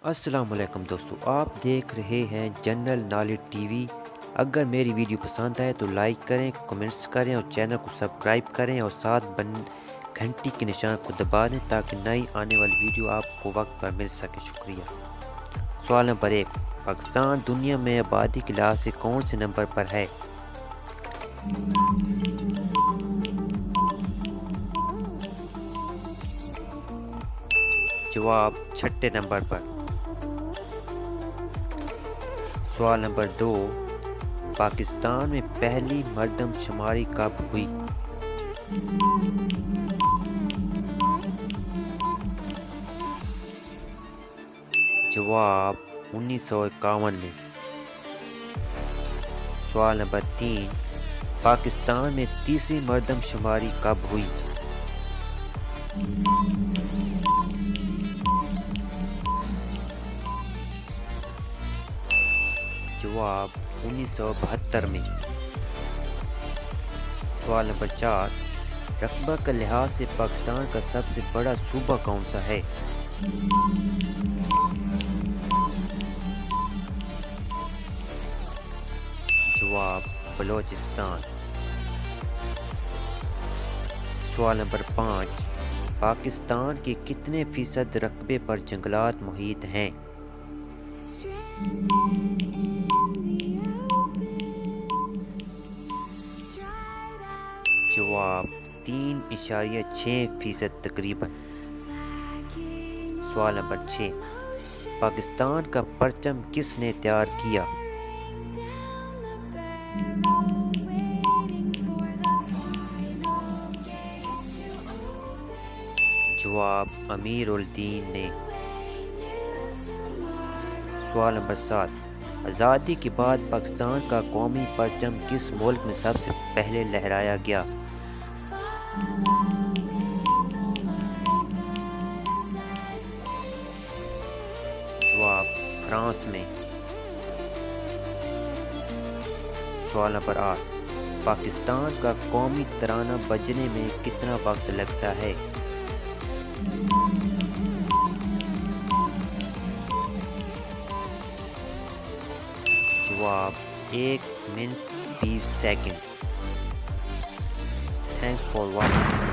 السلام علیکم دوستو، آپ دیکھ رہے ہیں جنرل نالج ٹی وی۔ اگر میری ویڈیو پسند آئے تو لائک کریں، کمنٹس کریں اور چینل کو سبسکرائب کریں اور ساتھ گھنٹی کے نشان کو دبا دیں تاکہ نئی آنے والی ویڈیو آپ کو وقت پر مل سکے۔ شکریہ۔ سوال نمبر 1، پاکستان دنیا میں آبادی کے لحاظ سے کون سے نمبر پر ہے؟ جواب چھٹے نمبر پر۔ سوال نمبر 2، پاکستان میں پہلی مردم شماری کب ہوئی؟ جواب 1951 میں۔ سوال نمبر 3، پاکستان میں تیسری مردم شماری کب ہوئی؟ جواب 1972 میں۔ سوال نمبر 4، رقبہ کے لحاظ سے پاکستان کا سب سے بڑا صوبہ کون سا ہے؟ جواب بلوچستان۔ سوال نمبر 5، پاکستان کے کتنے فیصد رقبے پر جنگلات محیط ہیں؟ جواب 3.6% تقریباً۔ سوال نمبر 6، پاکستان کا پرچم کس نے تیار کیا؟ جواب امیر الدین نے۔ سوال نمبر 7، آزادی کے بعد پاکستان کا قومی پرچم کس ملک میں سب سے پہلے لہرایا گیا؟ جواب فرانس میں۔ سوال نمبر 8، پاکستان کا قومی ترانہ بجنے میں کتنا وقت لگتا ہے؟ جواب 1 minute 20 second. Thanks for watching.